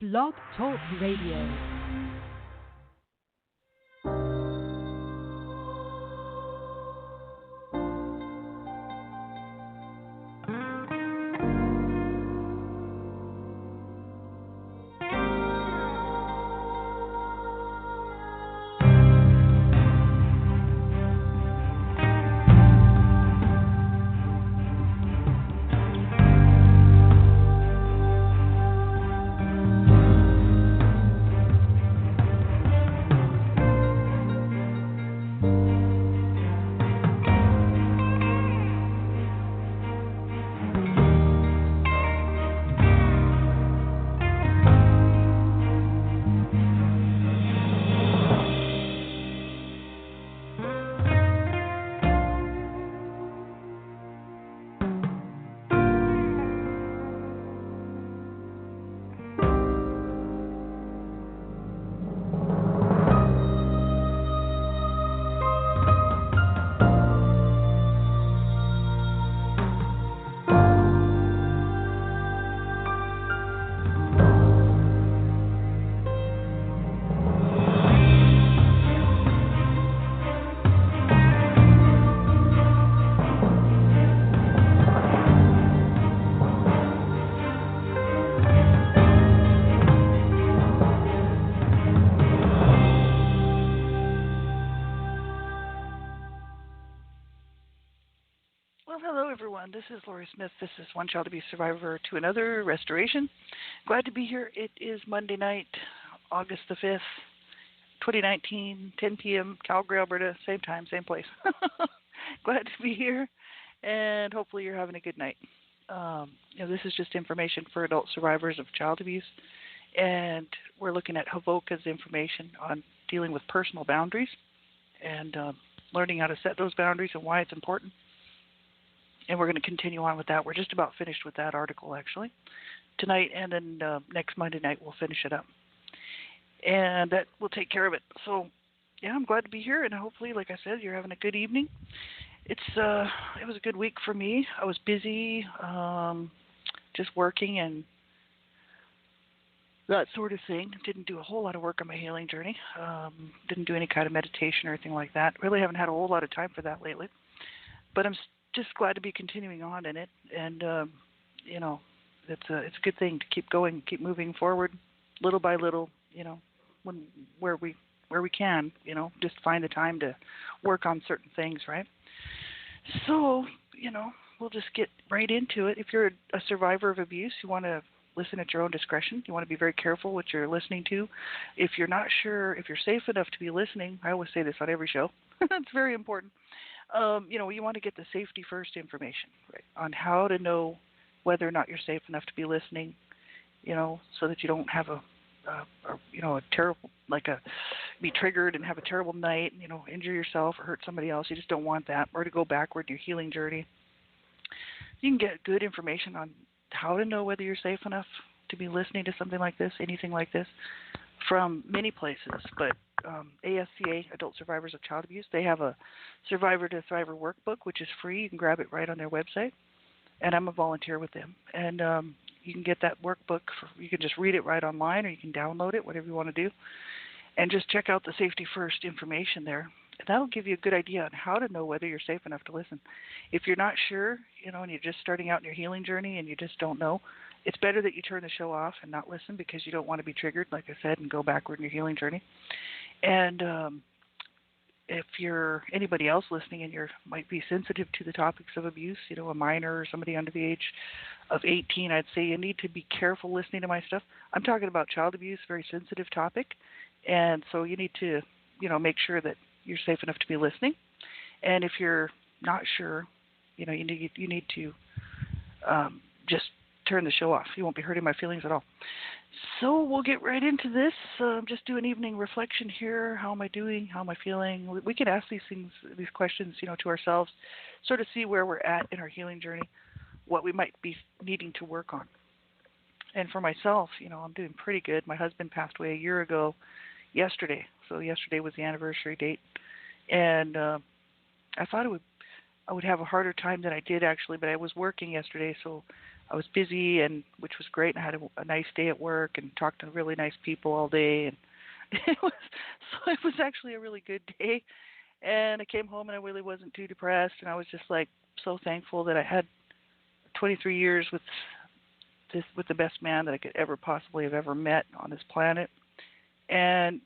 Blog Talk Radio. This is Lori Smith. This is One Child Abuse Survivor to Another Restoration. Glad to be here. It is Monday night, August the 5th, 2019, 10 p.m., Calgary, Alberta, same time, same place. Glad to be here, and hopefully you're having a good night. This is just information for adult survivors of child abuse, and we're looking at Havoka's information on dealing with personal boundaries and learning how to set those boundaries and why it's important. And we're going to continue on with that. We're just about finished with that article, actually, tonight. And then next Monday night, we'll finish it up. And that will take care of it. So, yeah, I'm glad to be here. And hopefully, like I said, you're having a good evening. It was a good week for me. I was busy, just working and that sort of thing. Didn't do a whole lot of work on my healing journey. Didn't do any kind of meditation or anything like that. Really haven't had a whole lot of time for that lately. But I'm just glad to be continuing on in it, and it's a good thing to keep going, keep moving forward, little by little. Where we can, just find the time to work on certain things, right? So, we'll just get right into it. If you're a survivor of abuse, you want to listen at your own discretion. You want to be very careful what you're listening to. If you're not sure if you're safe enough to be listening, I always say this on every show. It's very important. You want to get the safety first information, right, on how to know whether or not you're safe enough to be listening, so that you don't have a terrible, be triggered and have a terrible night, injure yourself or hurt somebody else. You just don't want that, or to go backward in your healing journey. You can get good information on how to know whether you're safe enough to be listening to something like this, anything like this, from many places, but ASCA, Adult Survivors of Child Abuse, they have a Survivor to Thriver workbook, which is free. You can grab it right on their website, and I'm a volunteer with them. And you can get that workbook. You can just read it right online, or you can download it, whatever you want to do, and just check out the safety first information there. And that'll give you a good idea on how to know whether you're safe enough to listen. If you're not sure, and you're just starting out in your healing journey and you just don't know, it's better that you turn the show off and not listen, because you don't want to be triggered, like I said, and go backward in your healing journey. And if you're anybody else listening and you might be sensitive to the topics of abuse, a minor or somebody under the age of 18, I'd say you need to be careful listening to my stuff. I'm talking about child abuse, very sensitive topic. And so you need to, make sure that you're safe enough to be listening. And if you're not sure, you need to just turn the show off. You won't be hurting my feelings at all. So we'll get right into this. Just do an evening reflection here. How am I doing? How am I feeling? We can ask these questions, to ourselves, sort of see where we're at in our healing journey, what we might be needing to work on. And for myself, I'm doing pretty good. My husband passed away a year ago yesterday. So yesterday was the anniversary date. And I thought I would have a harder time than I did, actually, but I was working yesterday, so I was busy, and which was great. And I had a nice day at work and talked to really nice people all day, and it was actually a really good day. And I came home and I really wasn't too depressed, and I was just like so thankful that I had 23 years with the best man that I could ever possibly have ever met on this planet. And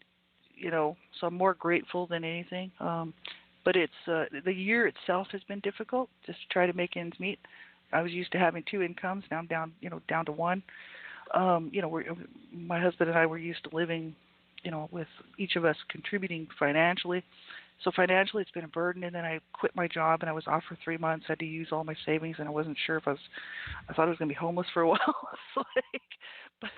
so I'm more grateful than anything. But it's the year itself has been difficult, just to try to make ends meet. I was used to having two incomes. Now I'm down to one. My husband and I were used to living, with each of us contributing financially. So financially, it's been a burden. And then I quit my job, and I was off for 3 months. I had to use all my savings, and I wasn't sure if I thought I was going to be homeless for a while. But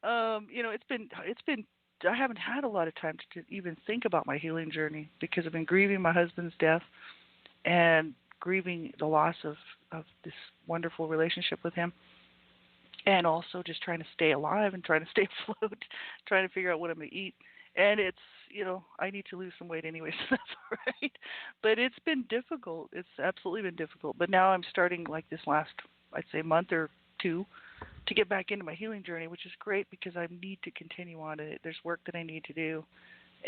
it's been. I haven't had a lot of time to even think about my healing journey because I've been grieving my husband's death and grieving the loss of this wonderful relationship with him, and also just trying to stay alive and trying to stay afloat, trying to figure out what I'm going to eat. And it's, I need to lose some weight anyway, so that's all right. But it's been difficult. It's absolutely been difficult. But now I'm starting like this last, I'd say, month or two to get back into my healing journey, which is great because I need to continue on it. There's work that I need to do,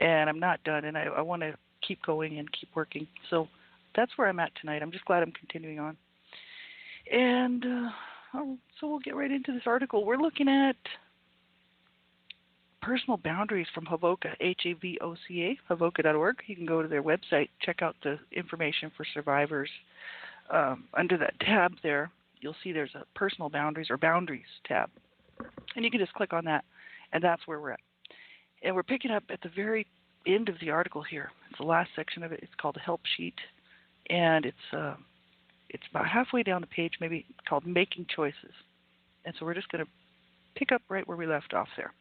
and I'm not done, and I want to keep going and keep working. So that's where I'm at tonight. I'm just glad I'm continuing on. And so we'll get right into this article. We're looking at personal boundaries from Havoca, Havoca, Havoca.org. You can go to their website, check out the information for survivors. Under that tab there, you'll see there's a personal boundaries or boundaries tab. And you can just click on that, and that's where we're at. And we're picking up at the very end of the article here. It's the last section of it. It's called a help sheet, and it's about halfway down the page, maybe called Making Choices. And so we're just going to pick up right where we left off there.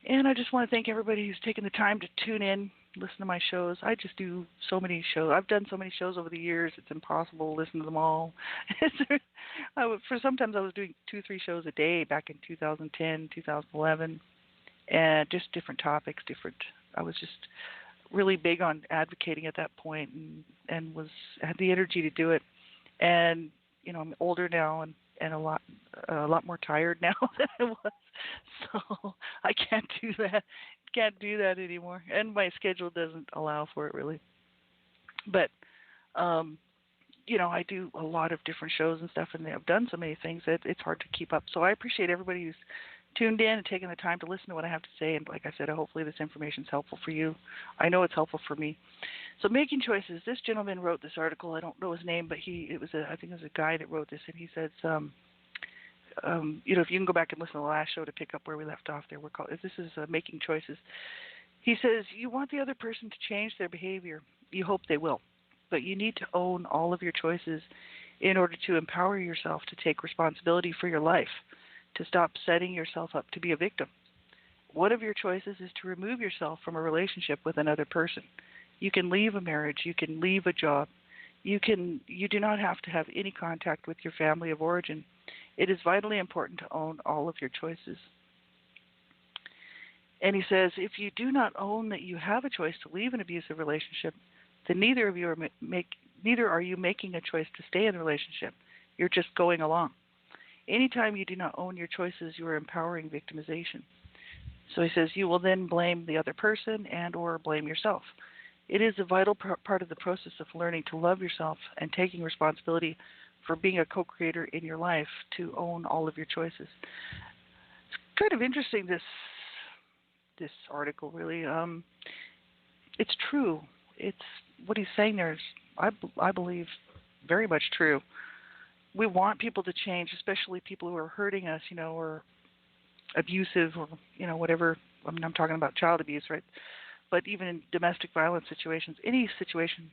And I just want to thank everybody who's taken the time to tune in, listen to my shows. I just do so many shows. I've done so many shows over the years, it's impossible to listen to them all. Sometimes I was doing 2-3 shows a day back in 2010, 2011, and just different topics, I was just really big on advocating at that point, and had the energy to do it. And I'm older now and a lot more tired now than I was, so I can't do that anymore, and my schedule doesn't allow for it really. But I do a lot of different shows and stuff, and I've done so many things that it's hard to keep up. So I appreciate everybody who's tuned in and taking the time to listen to what I have to say. And like I said, hopefully this information is helpful for you. I know it's helpful for me. So Making Choices. This gentleman wrote this article. I don't know his name, but I think it was a guy that wrote this, and he says, if you can go back and listen to the last show to pick up where we left off there, this is Making Choices. He says, you want the other person to change their behavior. You hope they will. But you need to own all of your choices in order to empower yourself to take responsibility for your life, to stop setting yourself up to be a victim. One of your choices is to remove yourself from a relationship with another person. You can leave a marriage. You can leave a job. You do not have to have any contact with your family of origin. It is vitally important to own all of your choices. And he says, if you do not own that you have a choice to leave an abusive relationship, then neither are you making a choice to stay in the relationship. You're just going along. Anytime you do not own your choices, you are empowering victimization. So he says you will then blame the other person and or blame yourself. It is a vital part of the process of learning to love yourself and taking responsibility for being a co-creator in your life to own all of your choices. It's kind of interesting, this article, really. It's true. It's what he's saying there is, I believe, very much true. We want people to change, especially people who are hurting us, or abusive, or whatever. I mean, I'm talking about child abuse, right? But even in domestic violence situations, any situation,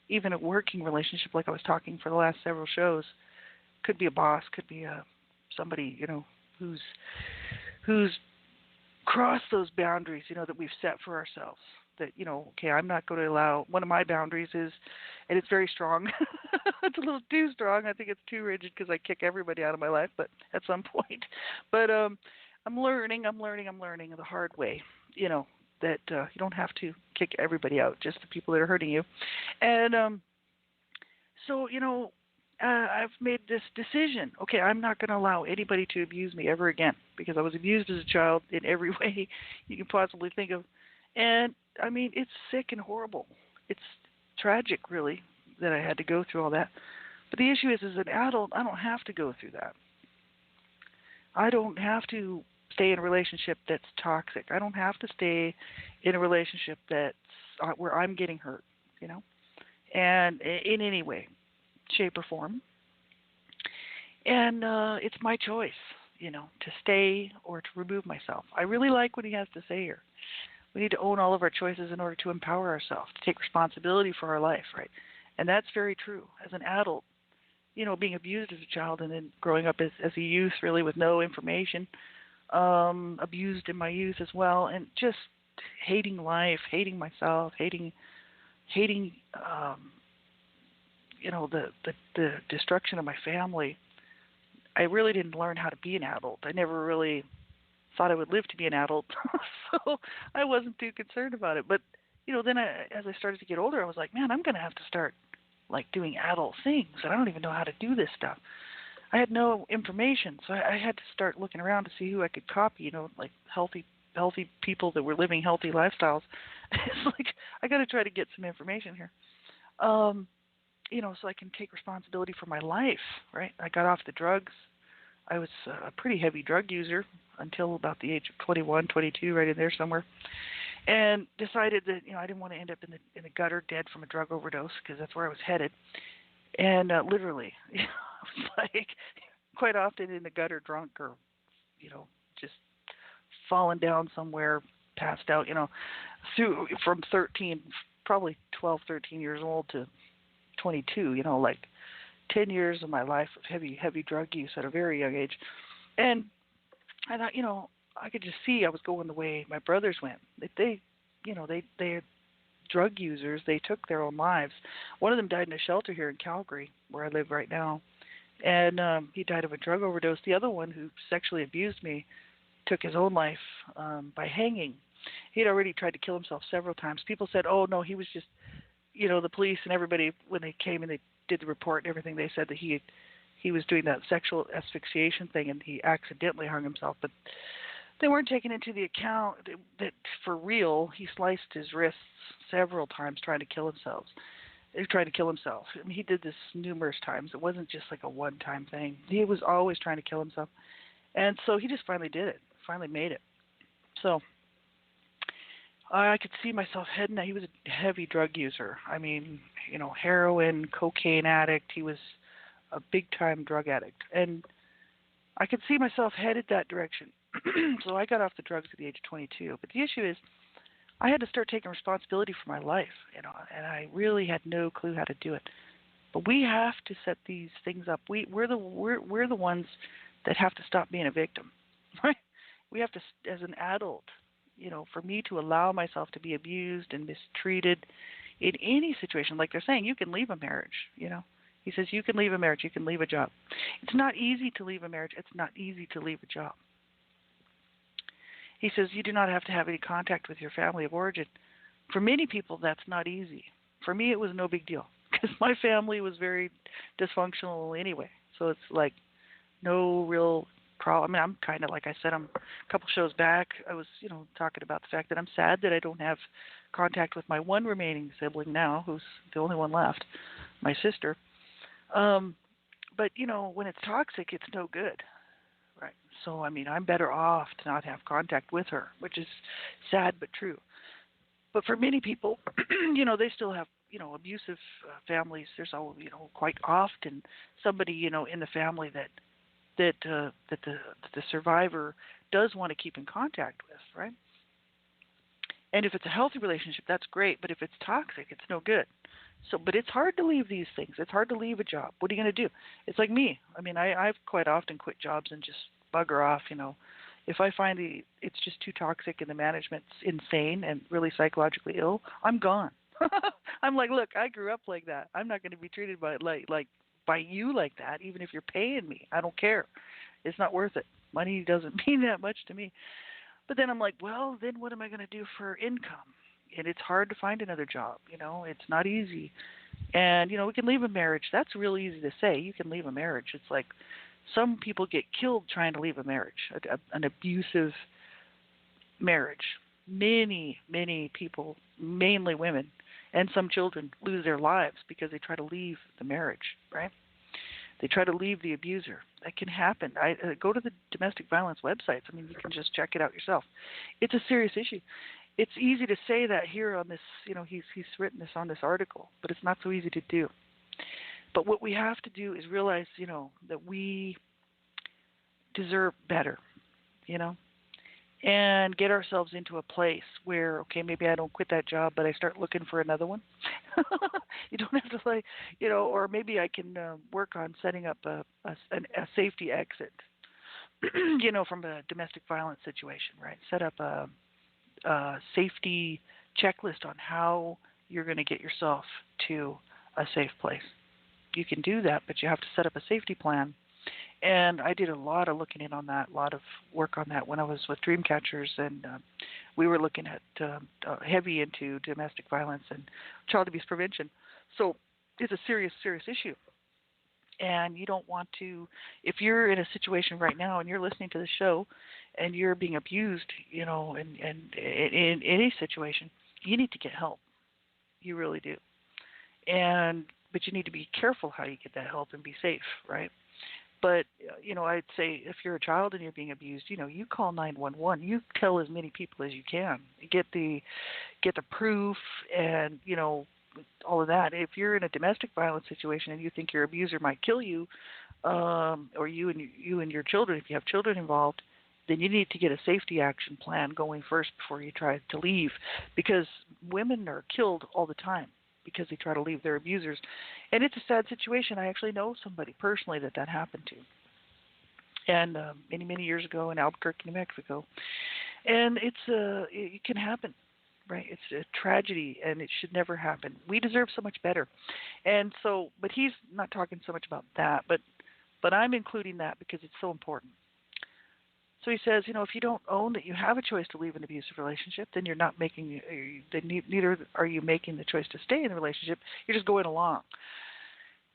even a working relationship, like I was talking for the last several shows, could be a boss, could be somebody who's crossed those boundaries, that we've set for ourselves. That, okay, I'm not going to allow, one of my boundaries is, and it's very strong, it's a little too strong, I think it's too rigid because I kick everybody out of my life, but at some point. But I'm learning the hard way, that you don't have to kick everybody out, just the people that are hurting you. And so, I've made this decision. Okay, I'm not going to allow anybody to abuse me ever again because I was abused as a child in every way you can possibly think of. And I mean, it's sick and horrible. It's tragic, really, that I had to go through all that. But the issue is, as an adult, I don't have to go through that. I don't have to stay in a relationship that's toxic. I don't have to stay in a relationship that's where I'm getting hurt, you know, and in any way, shape, or form. And it's my choice, you know, to stay or to remove myself. I really like what he has to say here. We need to own all of our choices in order to empower ourselves, to take responsibility for our life, right? And that's very true. As an adult, you know, being abused as a child and then growing up as a youth really with no information, abused in my youth as well, and just hating life, hating myself, hating you know, the destruction of my family. I really didn't learn how to be an adult. I never really thought I would live to be an adult, so I wasn't too concerned about it. But you know, then as I started to get older, I was like, man, I'm going to have to start like doing adult things, and I don't even know how to do this stuff. I had no information, so I had to start looking around to see who I could copy. You know, like healthy people that were living healthy lifestyles. It's like I got to try to get some information here. You know, so I can take responsibility for my life, right? I got off the drugs. I was a pretty heavy drug user until about the age of 21, 22, right in there somewhere, and decided that, you know, I didn't want to end up in the gutter dead from a drug overdose because that's where I was headed. And literally, you know, I was like quite often in the gutter drunk or, you know, just falling down somewhere, passed out, you know, through from 13, probably 12, 13 years old to 22, you know, like 10 years of my life of heavy drug use at a very young age. And I thought, you know, I could just see I was going the way my brothers went. They you know, they're drug users. They took their own lives. One of them died in a shelter here in Calgary, where I live right now. And he died of a drug overdose. The other one, who sexually abused me, took his own life by hanging. He had already tried to kill himself several times. People said, oh, no, he was just, you know, the police and everybody, when they came and they did the report and everything, they said that he was doing that sexual asphyxiation thing and he accidentally hung himself. But they weren't taking into the account that for real, he sliced his wrists several times trying to kill himself. He tried to kill himself. I mean, he did this numerous times. It wasn't just like a one-time thing. He was always trying to kill himself. And so he just finally did it, finally made it. So I could see myself heading that. He was a heavy drug user. I mean, you know, heroin, cocaine addict. He was a big-time drug addict. And I could see myself headed that direction. So I got off the drugs at the age of 22. But the issue is I had to start taking responsibility for my life, you know, and I really had no clue how to do it. But we have to set these things up. We're the ones that have to stop being a victim, right? We have to, as an adult, you know, for me to allow myself to be abused and mistreated in any situation, like they're saying, you can leave a marriage, you know. He says you can leave a marriage, you can leave a job. It's not easy to leave a marriage. It's not easy to leave a job. He says you do not have to have any contact with your family of origin. For many people, that's not easy. For me, it was no big deal because my family was very dysfunctional anyway. So it's like no real problem. I mean, I'm kind of, like I said, I'm a couple shows back, I was, you know, talking about the fact that I'm sad that I don't have contact with my one remaining sibling now, who's the only one left, my sister. But, you know, when it's toxic, it's no good. Right. So, I mean, I'm better off to not have contact with her, which is sad but true. But for many people, you know, they still have, you know, abusive families. There's all, you know, quite often somebody, you know, in the family that the survivor does want to keep in contact with, right? And if it's a healthy relationship, that's great. But if it's toxic, it's no good. So, but it's hard to leave these things. It's hard to leave a job. What are you going to do? It's like me. I mean, I've quite often quit jobs and just bugger off, you know. If I find it's just too toxic and the management's insane and really psychologically ill, I'm gone. I'm like, look, I grew up like that. I'm not going to be treated by you like that, even if you're paying me. I don't care. It's not worth it. Money doesn't mean that much to me. But then I'm like, well, then what am I going to do for income? And it's hard to find another job, you know. It's not easy. And, we can leave a marriage. That's real easy to say. You can leave a marriage. It's like some people get killed trying to leave a marriage, an abusive marriage. Many, many people, mainly women and some children, lose their lives because they try to leave the marriage, right? They try to leave the abuser. That can happen. Go to the domestic violence websites. I mean, you can just check it out yourself. It's a serious issue. It's easy to say that here on this, he's written this on this article, but it's not so easy to do. But what we have to do is realize, that we deserve better, and get ourselves into a place where, okay, maybe I don't quit that job, but I start looking for another one. You don't have to or maybe I can work on setting up a safety exit, from a domestic violence situation, right? Set up a safety checklist on how you're going to get yourself to a safe place. You can do that, but you have to set up a safety plan. And I did a lot of looking in on that, a lot of work on that when I was with Dreamcatchers, and we were looking at heavy into domestic violence and child abuse prevention. So it's a serious, serious issue. And you don't want to, if you're in a situation right now and you're listening to the show and you're being abused, and in any situation, you need to get help. You really do. But you need to be careful how you get that help and be safe, right? But, I'd say if you're a child and you're being abused, you call 911. You tell as many people as you can. Get the proof and, all of that. If you're in a domestic violence situation and you think your abuser might kill you, or you and your children, if you have children involved, then you need to get a safety action plan going first before you try to leave, because women are killed all the time because they try to leave their abusers. And it's a sad situation. I actually know somebody personally that happened to. And many, many years ago in Albuquerque, New Mexico. And it can happen, right? It's a tragedy, and it should never happen. We deserve so much better. And so, but he's not talking so much about that, but I'm including that because it's so important. So he says, if you don't own that you have a choice to leave an abusive relationship, then you're not making, neither are you making the choice to stay in the relationship. You're just going along.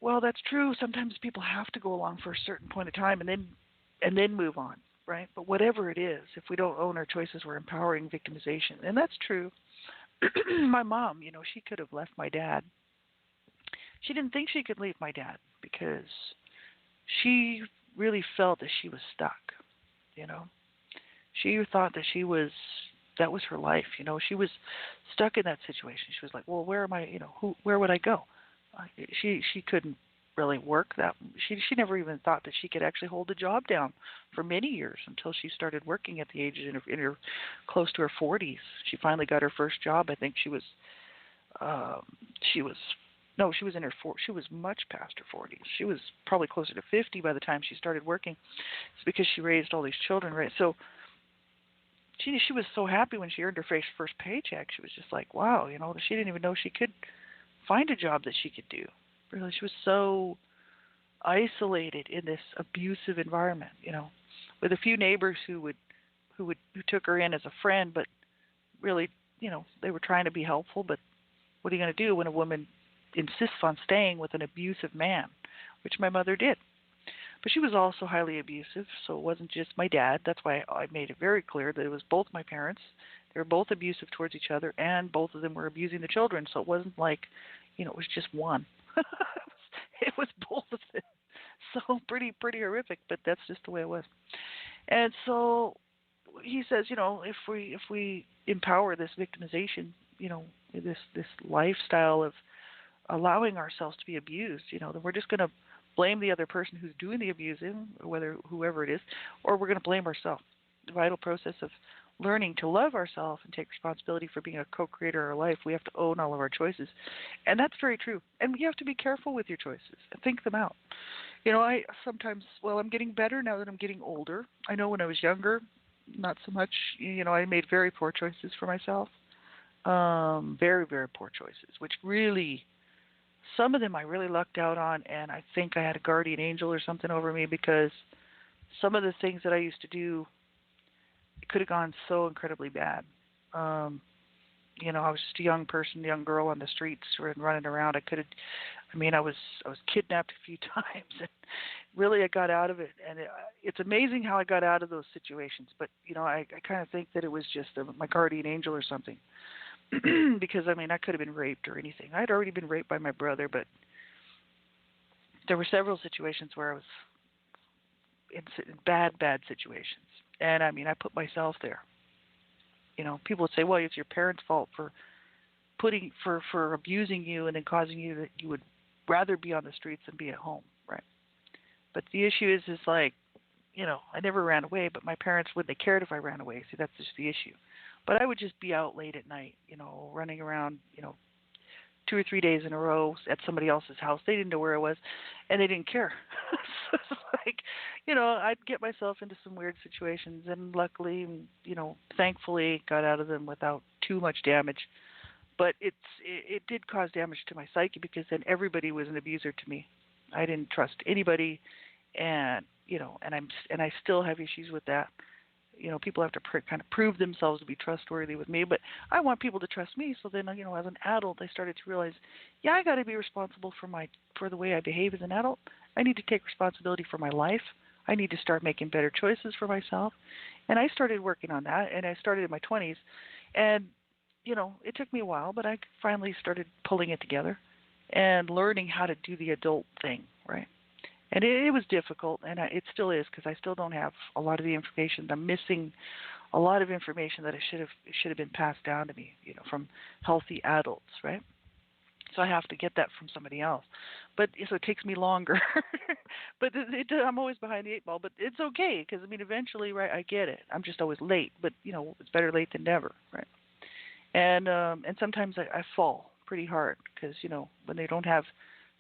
Well, that's true. Sometimes people have to go along for a certain point of time and then move on, right? But whatever it is, if we don't own our choices, we're empowering victimization, and that's true. My mom, she could have left my dad. She didn't think she could leave my dad because she really felt that she was stuck. She thought that that was her life. She was stuck in that situation. She was like, well, where am I? Where would I go? She couldn't really work that. She never even thought that she could actually hold a job down for many years until she started working at the age in her close to her 40s. She finally got her first job. I think she was much past her 40s. She was probably closer to 50 by the time she started working. It's because she raised all these children, right? So she was so happy when she earned her first paycheck. She was just like, wow, she didn't even know she could find a job that she could do. Really, she was so isolated in this abusive environment, with a few neighbors who took her in as a friend, but really, they were trying to be helpful. But what are you going to do when a woman insists on staying with an abusive man, which my mother did? But she was also highly abusive, so it wasn't just my dad. That's why I made it very clear that it was both my parents. They were both abusive towards each other, and both of them were abusing the children. So it wasn't like, it was just one. It was both of them. So pretty horrific, but that's just the way it was. And so he says, if we empower this victimization, this lifestyle of allowing ourselves to be abused, then we're just going to blame the other person who's doing the abusing, whoever it is, or we're going to blame ourselves. The vital process of learning to love ourselves and take responsibility for being a co-creator of our life, we have to own all of our choices. And that's very true. And you have to be careful with your choices and think them out. I sometimes, I'm getting better now that I'm getting older. I know when I was younger, not so much. I made very poor choices for myself. Very, very poor choices, which really, some of them I really lucked out on, and I think I had a guardian angel or something over me, because some of the things that I used to do, it could have gone so incredibly bad. I was just a young person, young girl on the streets running around. I was kidnapped a few times, and really I got out of it. And it's amazing how I got out of those situations. But I kind of think that it was just my guardian angel or something, because I could have been raped or anything. I had already been raped by my brother, but there were several situations where I was in bad situations, and I put myself there. People would say, well, it's your parents' fault for for abusing you and then causing you that you would rather be on the streets than be at home, right? But the issue is like, I never ran away, but my parents wouldn't have cared if I ran away. See, that's just the issue. But I would just be out late at night, running around, 2 or 3 days in a row at somebody else's house. They didn't know where I was, and they didn't care. So it's like, I'd get myself into some weird situations, and luckily, thankfully, got out of them without too much damage. But it did cause damage to my psyche, because then everybody was an abuser to me. I didn't trust anybody, and and I still have issues with that. People have to kind of prove themselves to be trustworthy with me, but I want people to trust me. So then, as an adult, I started to realize, I got to be responsible for the way I behave as an adult. I need to take responsibility for my life. I need to start making better choices for myself. And I started working on that, and I started in my 20s. And, it took me a while, but I finally started pulling it together and learning how to do the adult thing, right? And it was difficult, and it still is, because I still don't have a lot of the information. I'm missing a lot of information that should have been passed down to me, from healthy adults, right? So I have to get that from somebody else. But so it takes me longer. But I'm always behind the 8 ball. But it's okay, because eventually, right, I get it. I'm just always late. But it's better late than never, right? And sometimes I fall pretty hard, because when they don't have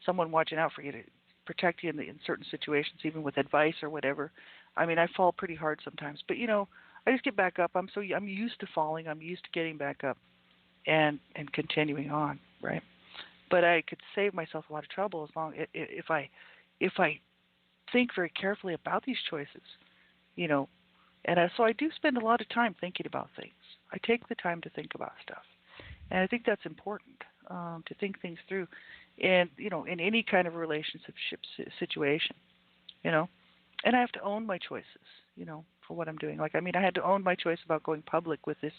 someone watching out for you to protect you in certain situations, even with advice or whatever. I fall pretty hard sometimes, but I just get back up. I'm used to falling. I'm used to getting back up and continuing on, right? But I could save myself a lot of trouble if I think very carefully about these choices, And so I do spend a lot of time thinking about things. I take the time to think about stuff, and I think that's important, to think things through. And in any kind of relationship situation, and I have to own my choices, for what I'm doing. Like, I had to own my choice about going public with this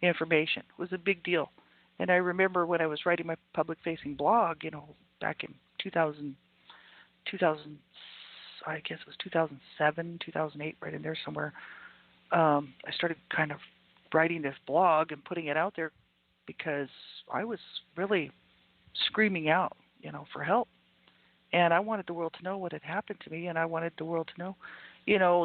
information. It was a big deal. And I remember when I was writing my public-facing blog, back in 2000, I guess it was 2007, 2008, right in there somewhere. I started kind of writing this blog and putting it out there, because I was really screaming out, for help. And I wanted the world to know what had happened to me, and I wanted the world to know,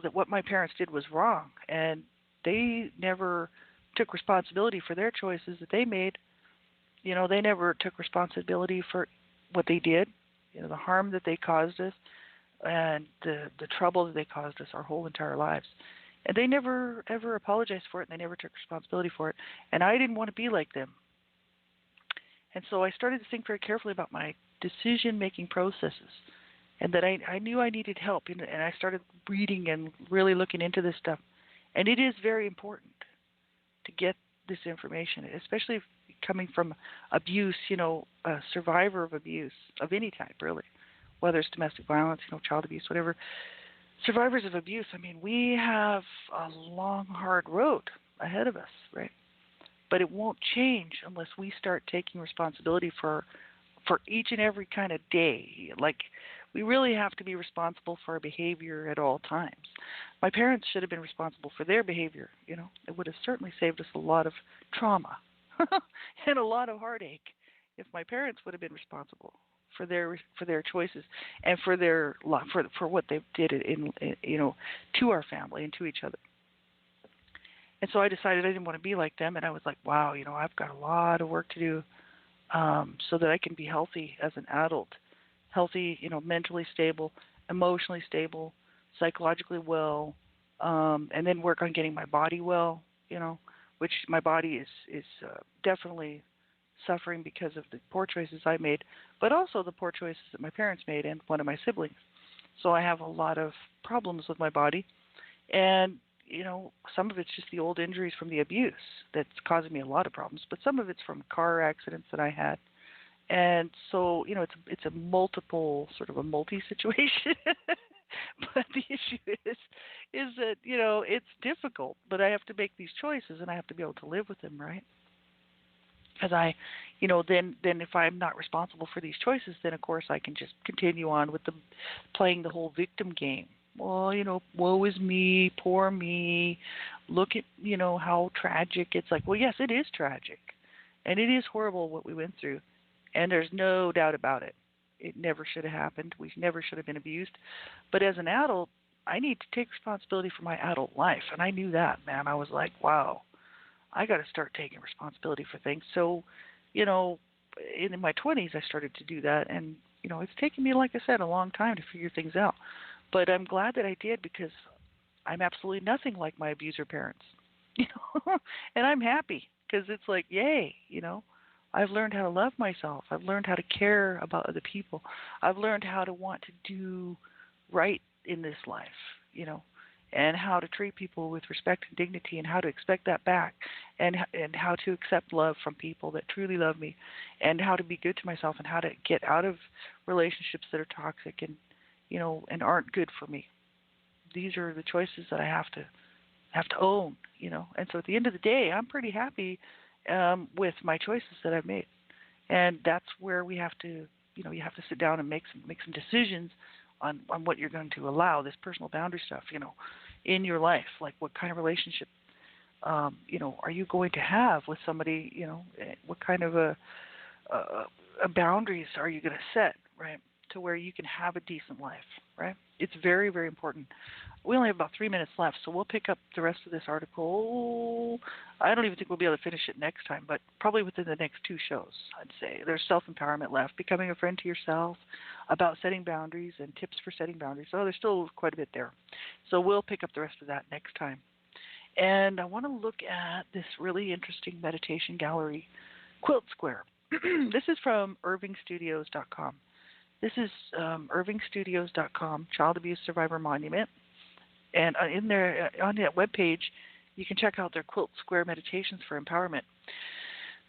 that what my parents did was wrong. And they never took responsibility for their choices that they made. They never took responsibility for what they did, the harm that they caused us, and the trouble that they caused us our whole entire lives. And they never, ever apologized for it, and they never took responsibility for it. And I didn't want to be like them. And so I started to think very carefully about my decision-making processes, and that I knew I needed help. And I started reading and really looking into this stuff. And it is very important to get this information, especially if coming from abuse, a survivor of abuse of any type, really, whether it's domestic violence, child abuse, whatever. Survivors of abuse, we have a long, hard road ahead of us, right? But it won't change unless we start taking responsibility for each and every kind of day. Like, we really have to be responsible for our behavior at all times. My parents should have been responsible for their behavior. It would have certainly saved us a lot of trauma and a lot of heartache if my parents would have been responsible for their choices and for what they did in to our family and to each other. And so I decided I didn't want to be like them, and I was like, wow, I've got a lot of work to do, so that I can be healthy as an adult, healthy, mentally stable, emotionally stable, psychologically well, and then work on getting my body well, which my body is definitely suffering because of the poor choices I made, but also the poor choices that my parents made and one of my siblings. So I have a lot of problems with my body, and some of it's just the old injuries from the abuse that's causing me a lot of problems, but some of it's from car accidents that I had. And so, it's a multiple, sort of a multi situation. But the issue is that, it's difficult, but I have to make these choices and I have to be able to live with them, right? Because then if I'm not responsible for these choices, then of course I can just continue on with playing the whole victim game. Well, woe is me, poor me. Look at, how tragic. It's like, well, yes, it is tragic, and it is horrible what we went through, and there's no doubt about it. It never should have happened. We never should have been abused. But as an adult, I need to take responsibility for my adult life, and I knew that, man. I was like, wow, I got to start taking responsibility for things. So, in my 20s, I started to do that, and it's taken me, like I said, a long time to figure things out. But I'm glad that I did, because I'm absolutely nothing like my abuser parents, and I'm happy because it's like, yay, I've learned how to love myself. I've learned how to care about other people. I've learned how to want to do right in this life, and how to treat people with respect and dignity, and how to expect that back, and how to accept love from people that truly love me, and how to be good to myself, and how to get out of relationships that are toxic and aren't good for me. These are the choices that I have to own, And so at the end of the day, I'm pretty happy with my choices that I've made, and that's where we have to, you have to sit down and make some decisions on what you're going to allow, this personal boundary stuff, in your life. Like, what kind of relationship, are you going to have with somebody? What kind of a boundaries are you going to set, right, to where you can have a decent life, right? It's very, very important. We only have about 3 minutes left, so we'll pick up the rest of this article. I don't even think we'll be able to finish it next time, but probably within the next 2 shows, I'd say. There's self-empowerment left, becoming a friend to yourself, about setting boundaries, and tips for setting boundaries. So there's still quite a bit there. So we'll pick up the rest of that next time. And I want to look at this really interesting meditation gallery, Quilt Square. This is from irvingstudios.com. This is irvingstudios.com, Child Abuse Survivor Monument. And in there, on that webpage, you can check out their Quilt Square meditations for empowerment.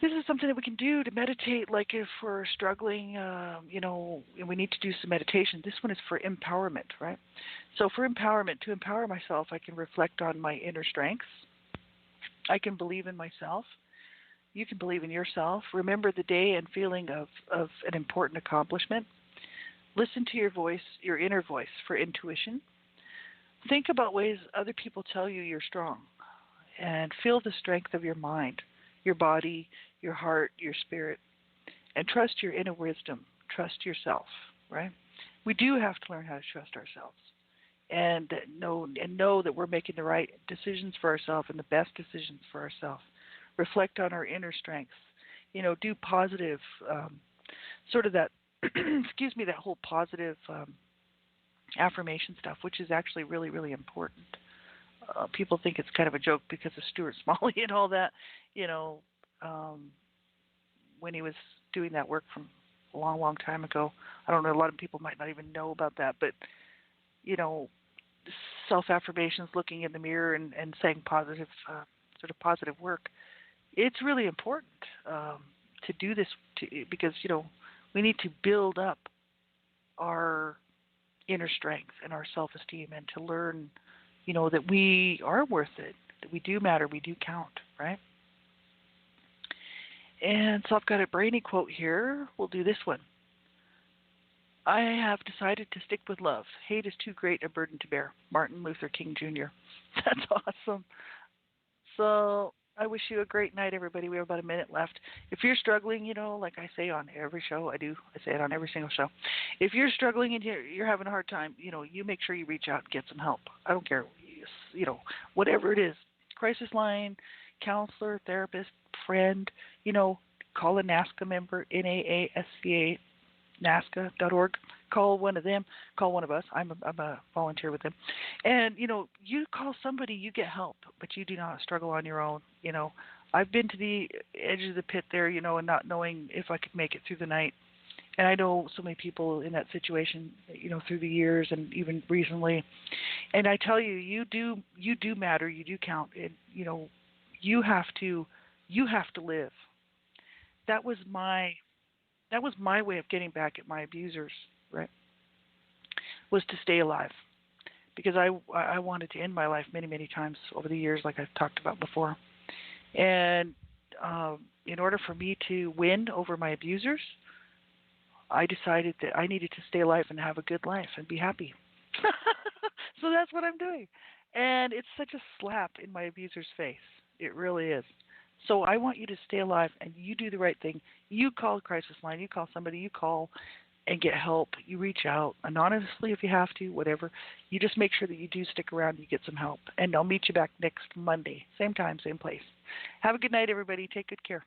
This is something that we can do to meditate, like if we're struggling, and we need to do some meditation. This one is for empowerment, right? So for empowerment, to empower myself, I can reflect on my inner strengths. I can believe in myself. You can believe in yourself. Remember the day and feeling of an important accomplishment. Listen to your voice, your inner voice, for intuition. Think about ways other people tell you you're strong, and feel the strength of your mind, your body, your heart, your spirit, and trust your inner wisdom. Trust yourself, right? We do have to learn how to trust ourselves, and know that we're making the right decisions for ourselves and the best decisions for ourselves. Reflect on our inner strengths. Do positive, sort of that, that whole positive affirmation stuff, which is actually really, really important. People think it's kind of a joke because of Stuart Smalley and all that, when he was doing that work from a long, long time ago. I don't know, a lot of people might not even know about that, but, self-affirmations, looking in the mirror and saying positive, sort of positive work, it's really important to do this because, we need to build up our inner strength and our self-esteem, and to learn, that we are worth it, that we do matter, we do count, right? And so I've got a brainy quote here. We'll do this one. I have decided to stick with love. Hate is too great a burden to bear. Martin Luther King Jr. That's awesome. So I wish you a great night, everybody. We have about a minute left. If you're struggling, like I say on every show, I say it on every single show. If you're struggling and you're having a hard time, you make sure you reach out and get some help. I don't care, whatever it is. Crisis line, counselor, therapist, friend, call a NASCA member, NAASCA, NASCA.org. Call one of them. Call one of us. I'm a volunteer with them. And, you call somebody, you get help, but you do not struggle on your own. I've been to the edge of the pit there, and not knowing if I could make it through the night. And I know so many people in that situation, through the years and even recently. And I tell you, you do matter. You do count. You have to live. That was my way of getting back at my abusers, right? Was to stay alive, because I wanted to end my life many, many times over the years, like I've talked about before. And in order for me to win over my abusers, I decided that I needed to stay alive and have a good life and be happy. So that's what I'm doing. And it's such a slap in my abuser's face. It really is. So I want you to stay alive, and you do the right thing. You call a crisis line. You call somebody. You call and get help. You reach out anonymously if you have to, whatever. You just make sure that you do stick around and you get some help. And I'll meet you back next Monday. Same time, same place. Have a good night, everybody. Take good care.